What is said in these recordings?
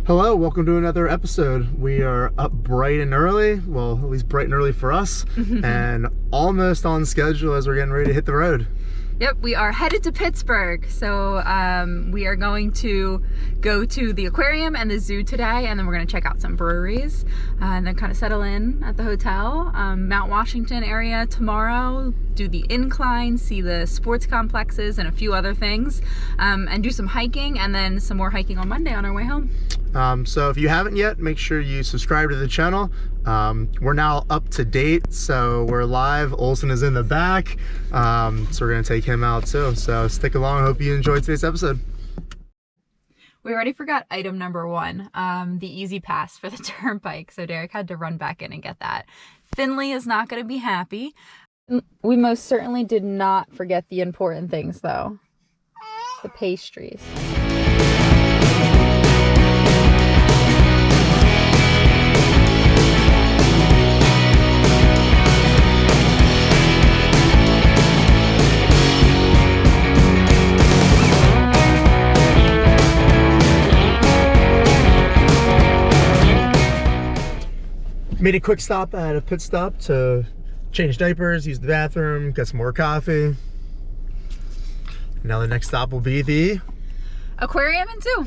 Hello, welcome to another episode. We are up bright and early, well, at least bright and early for us, and almost on schedule as we're getting ready to hit the road. Yep, we are headed to Pittsburgh. So we are going to go to the aquarium and the zoo today, and then we're going to check out some breweries and then kind of settle in at the hotel. Mount Washington area tomorrow, do the incline, see the sports complexes and a few other things, and do some hiking, and then some more hiking on Monday on our way home. So if you haven't yet, make sure you subscribe to the channel. We're now up to date, so we're live. Olsin is in the back, so we're gonna take him out too. So stick along. I hope you enjoyed today's episode. We already forgot item number one, the easy pass for the turnpike. So Derek had to run back in and get that. Finley is not going to be happy. We most certainly did not forget the important things though. The pastries. Made a quick stop at a pit stop to change diapers, use the bathroom, get some more coffee. Now the next stop will be the aquarium and zoo.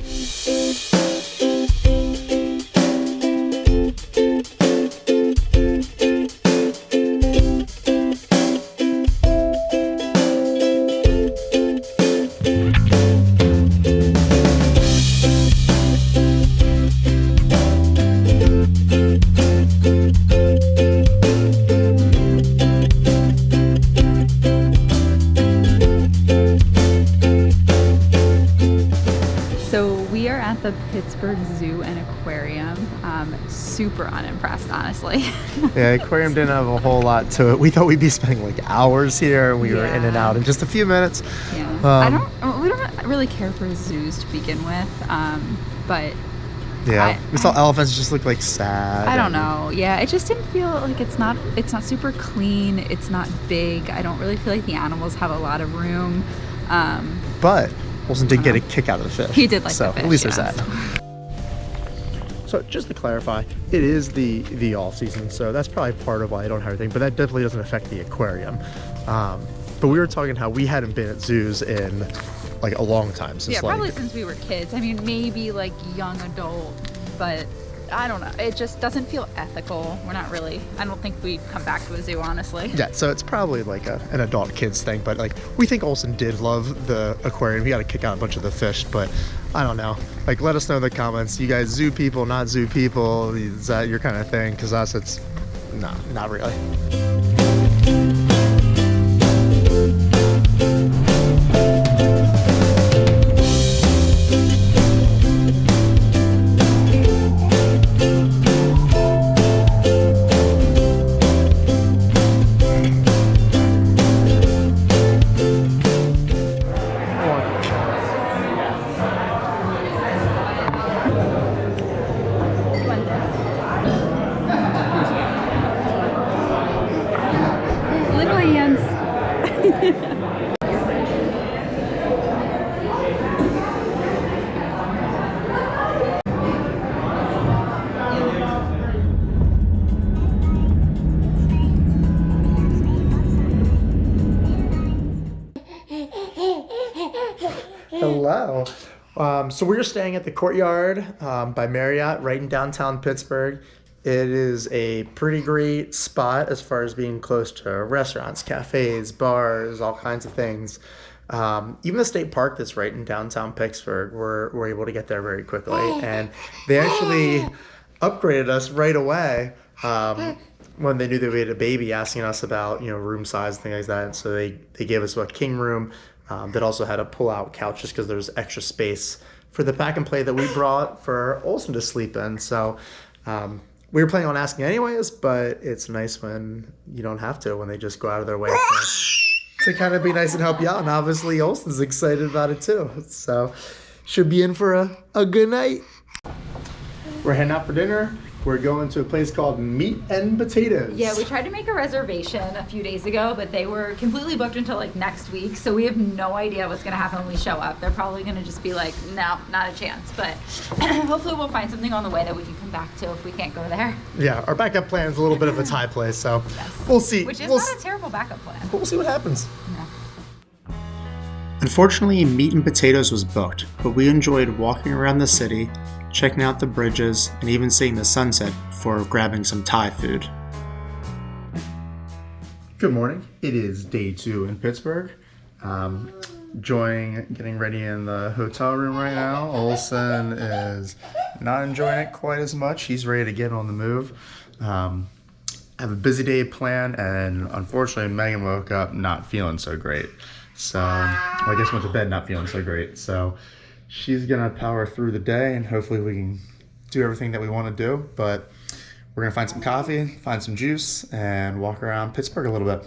The Pittsburgh Zoo and Aquarium. Super unimpressed, honestly. Yeah, aquarium didn't have a whole lot to it. We thought we'd be spending like hours here. We were in and out in just a few minutes. Yeah, we don't really care for zoos to begin with, but yeah, we saw elephants just look like sad. I don't know. Yeah, it just didn't feel like it's not super clean. It's not big. I don't really feel like the animals have a lot of room. But Olsin did get a kick out of the fish. He did like the fish, at least there's that. So just to clarify, it is the off season, so that's probably part of why I don't have everything, but that definitely doesn't affect the aquarium. But we were talking how we hadn't been at zoos in like a long time. Since probably since we were kids. I mean, maybe like young adult, but I don't know. It just doesn't feel ethical. We're not really, I don't think we'd come back to a zoo, honestly. Yeah, so it's probably like an adult kids thing, but like we think Olsin did love the aquarium. He got to kick out a bunch of the fish, but I don't know. Like, let us know in the comments. You guys zoo people, not zoo people? Is that your kind of thing? Because us, it's not really. Hello. So we're staying at the Courtyard by Marriott right in downtown Pittsburgh. It is a pretty great spot as far as being close to restaurants, cafes, bars, all kinds of things. Even the state park that's right in downtown Pittsburgh, we're able to get there very quickly. And they actually upgraded us right away when they knew that we had a baby, asking us about room size and things like that. And so they gave us a king room that also had a pull-out couch just because there's extra space for the pack and play that we brought for Olsin to sleep in. So we were planning on asking anyways, but it's nice when you don't have to, when they just go out of their way to kind of be nice and help you out. And obviously Olsin's excited about it too. So should be in for a good night. We're heading out for dinner. We're going to a place called Meat and Potatoes. Yeah, we tried to make a reservation a few days ago, but they were completely booked until like next week. So we have no idea what's gonna happen when we show up. They're probably gonna just be like, no, not a chance. But hopefully we'll find something on the way that we can come back to if we can't go there. Yeah, our backup plan is a little bit of a Thai place, so we'll see. Which is not a terrible backup plan. But we'll see what happens. Yeah. Unfortunately, Meat and Potatoes was booked, but we enjoyed walking around the city, checking out the bridges, and even seeing the sunset before grabbing some Thai food. Good morning. It is day 2 in Pittsburgh. Getting ready in the hotel room right now. Olsin is not enjoying it quite as much. He's ready to get on the move. I have a busy day planned, and unfortunately Megan woke up not feeling so great. So, I guess went to bed not feeling so great. So she's gonna power through the day, and hopefully we can do everything that we want to do. But we're gonna find some coffee, find some juice, and walk around Pittsburgh a little bit.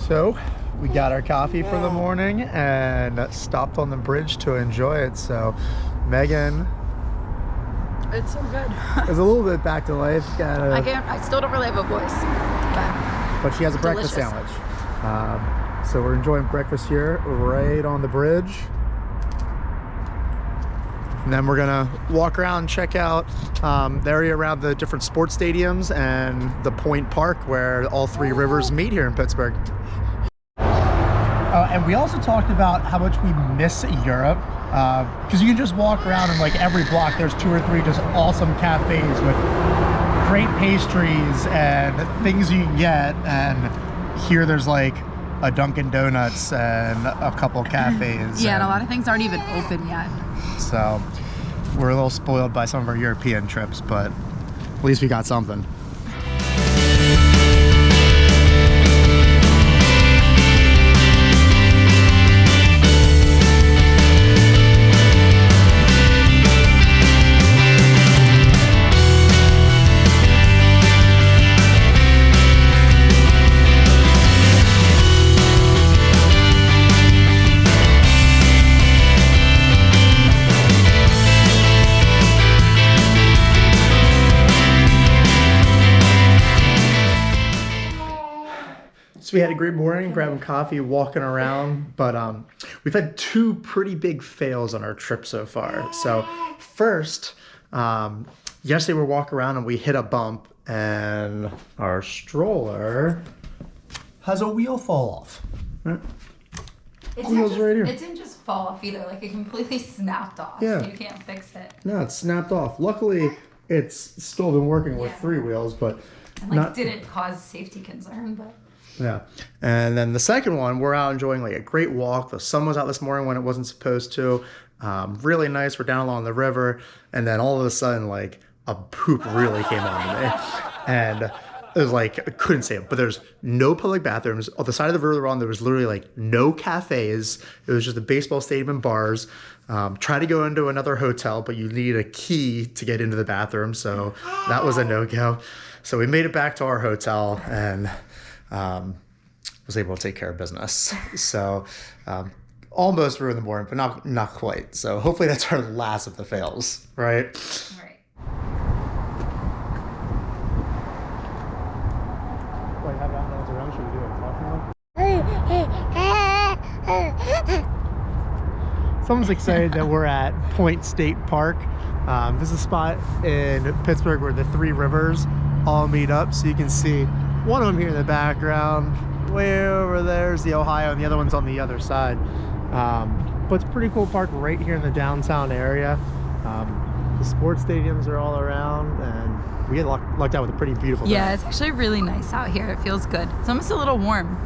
So we got our coffee for the morning and stopped on the bridge to enjoy it. So Megan, It's so good. is a little bit back to life. I still don't really have a voice. But she has a breakfast Delicious. sandwich. So we're enjoying breakfast here right on the bridge. And then we're gonna walk around, check out the area around the different sports stadiums and the Point Park where all 3 rivers meet here in Pittsburgh. And we also talked about how much we miss Europe, because you can just walk around and like every block there's 2 or 3 just awesome cafes with great pastries and things you can get, and here there's like a Dunkin' Donuts and a couple cafes. Yeah, and a lot of things aren't even open yet. So we're a little spoiled by some of our European trips, but at least we got something. So we had a great morning, grabbing coffee, walking around, but we've had 2 pretty big fails on our trip so far. So first, yesterday we were walking around and we hit a bump, and our stroller has a wheel fall off. Wheel's right here. It didn't just fall off either, like it completely snapped off. Yeah. You can't fix it. No, it snapped off. Luckily, it's still been working with 3 wheels, but And like didn't cause safety concern, but yeah. And then the second one, we're out enjoying like a great walk. The sun was out this morning when it wasn't supposed to. Really nice. We're down along the river. And then all of a sudden, like a poop really came on me. And it was like, I couldn't say it, but there's no public bathrooms. On the side of the river we're on, there was literally like no cafes. It was just a baseball stadium and bars. Try to go into another hotel, but you need a key to get into the bathroom. So that was a no-go. So we made it back to our hotel and was able to take care of business. So almost ruined the morning, but not quite. So hopefully that's our last of the fails, right? right. Wait, have animals around? Should we do a talking one? Someone's excited that we're at Point State Park. This is a spot in Pittsburgh where the 3 rivers all meet up, so you can see one of them here in the background. Way over there's the Ohio, and the other one's on the other side. But it's a pretty cool park right here in the downtown area. The sports stadiums are all around, and we get lucked out with a pretty beautiful day. Yeah, it's actually really nice out here. It feels good. It's almost a little warm.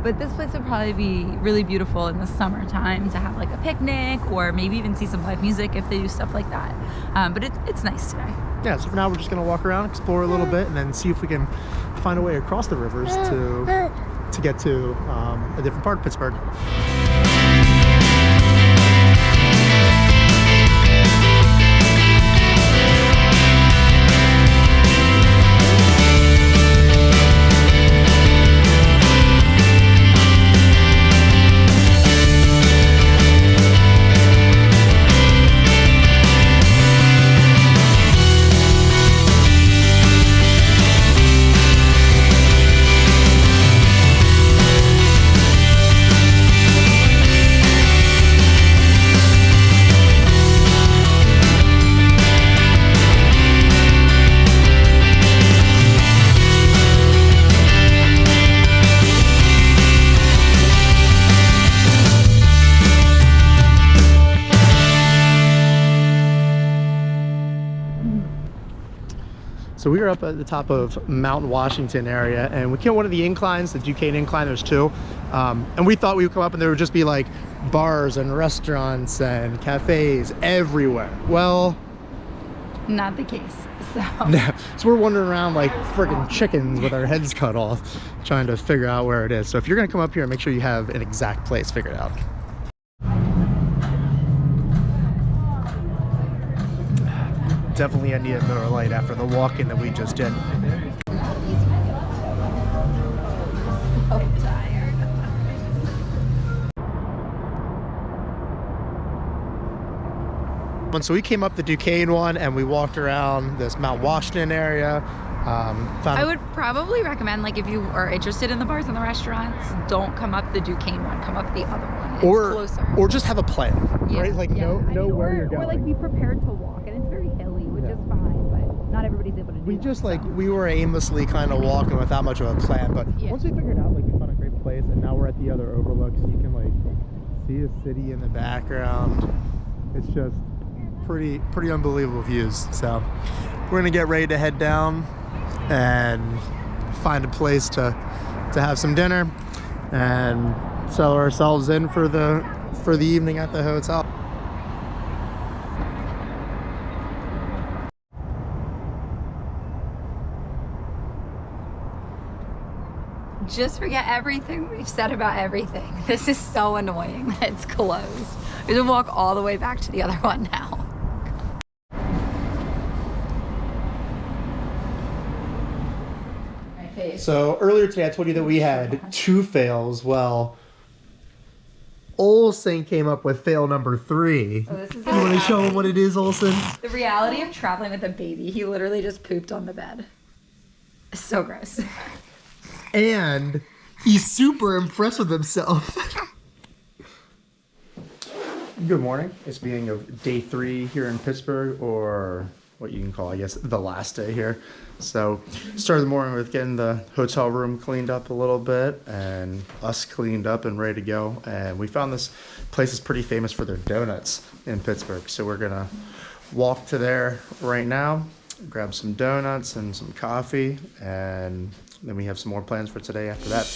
But this place would probably be really beautiful in the summertime to have like a picnic, or maybe even see some live music if they do stuff like that. But it's nice today. Yeah, so for now we're just gonna walk around, explore a little bit, and then see if we can find a way across the rivers to to get to a different part of Pittsburgh. So we were up at the top of Mount Washington area, and we came one of the inclines, the Duquesne incline. There's two, and we thought we would come up and there would just be like bars and restaurants and cafes everywhere. Well, not the case. So, no. So we're wandering around like friggin' chickens with our heads cut off, trying to figure out where it is. So if you're gonna come up here, make sure you have an exact place figured out. Definitely I need a Miller Lite after the walk-in that we just did. So we came up the Duquesne one and we walked around this Mount Washington area. I would probably recommend, like, if you are interested in the bars and the restaurants, don't come up the Duquesne one, come up the other one. It's closer. Or just have a plan, Yeah, right? Like know where you're going. Or like be prepared to walk, and it's very hilly, which is fine, but not everybody's able to do We that, just so. we were aimlessly kind of walking without much of a plan, but once we figured out, like, we found a great place, and now we're at the other overlook, so you can like see the city in the background. It's just pretty unbelievable views. So we're gonna get ready to head down and find a place to have some dinner and settle ourselves in for the evening at the hotel. Just forget everything we've said about everything. This is so annoying that it's closed. We have to walk all the way back to the other one now. So earlier today I told you that we had 2 fails. Well, Olsin came up with fail number 3. So this is You want to show him what it is, Olsin? the reality of traveling with a baby. He literally just pooped on the bed. It's so gross. And he's super impressed with himself. Good morning. It's the beginning of day 3 here in Pittsburgh, or what you can call, I guess, the last day here. So started the morning with getting the hotel room cleaned up a little bit and us cleaned up and ready to go. And we found this place is pretty famous for their donuts in Pittsburgh. So we're gonna walk to there right now, grab some donuts and some coffee, and then we have some more plans for today after that.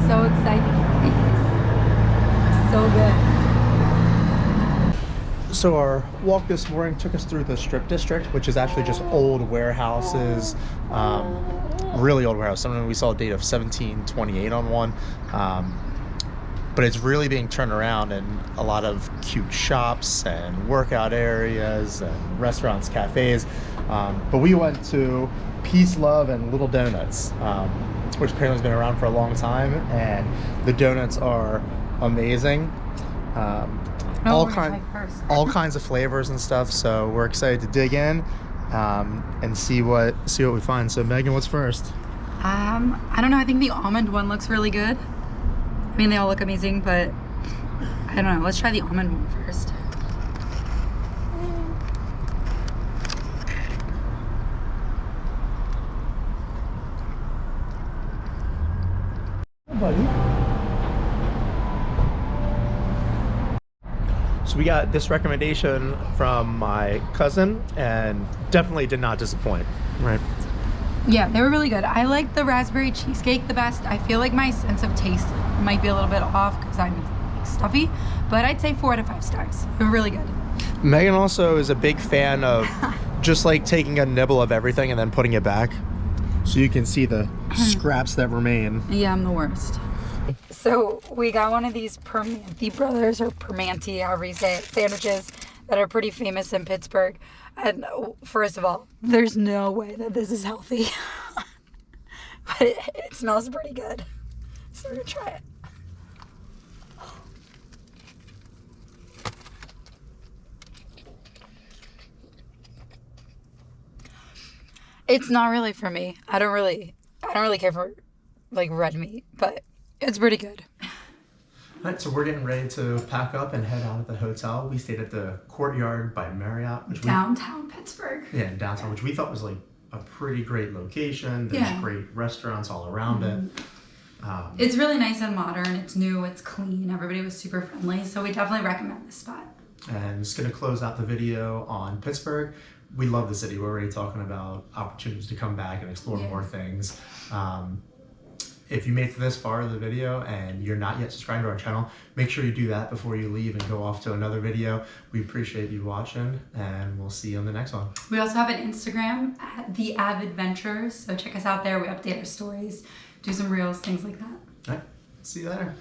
So exciting. So good. So our walk this morning took us through the Strip District, which is actually just old warehouses, really old warehouse. Something we saw a date of 1728 on one, but it's really being turned around, and a lot of cute shops and workout areas and restaurants, cafes. But we went to Peace, Love, and Little Donuts, which apparently has been around for a long time, and the donuts are amazing. All kinds of flavors and stuff. So we're excited to dig in and see what we find. So Megan, what's first? I don't know. I think the almond one looks really good. I mean, they all look amazing, but I don't know. Let's try the almond one first. Buddy. So we got this recommendation from my cousin and definitely did not disappoint, right? Yeah, they were really good. I like the raspberry cheesecake the best. I feel like my sense of taste might be a little bit off because I'm like, stuffy, but I'd say 4 out of 5 stars. They're really good. Megan also is a big fan of just like taking a nibble of everything and then putting it back. So you can see the scraps that remain. Yeah, I'm the worst. So we got one of these Permanente Brothers, or Permanente, however you say it, sandwiches that are pretty famous in Pittsburgh. And first of all, there's no way that this is healthy. But it smells pretty good. So we're gonna try it. It's not really for me. I don't really care for like red meat, but it's pretty good. All right, so we're getting ready to pack up and head out of the hotel. We stayed at the Courtyard by Marriott, which Downtown Pittsburgh. Yeah, in downtown, which we thought was like a pretty great location. There's great restaurants all around it. It's really nice and modern. It's new. It's clean. Everybody was super friendly, so we definitely recommend this spot. And just gonna close out the video on Pittsburgh. We love the city. We're already talking about opportunities to come back and explore more things. If you made it this far of the video and you're not yet subscribed to our channel, make sure you do that before you leave and go off to another video. We appreciate you watching, and we'll see you on the next one. We also have an Instagram at The Avid Ventures, so check us out there. We update our stories, do some reels, things like that. All right, see you later.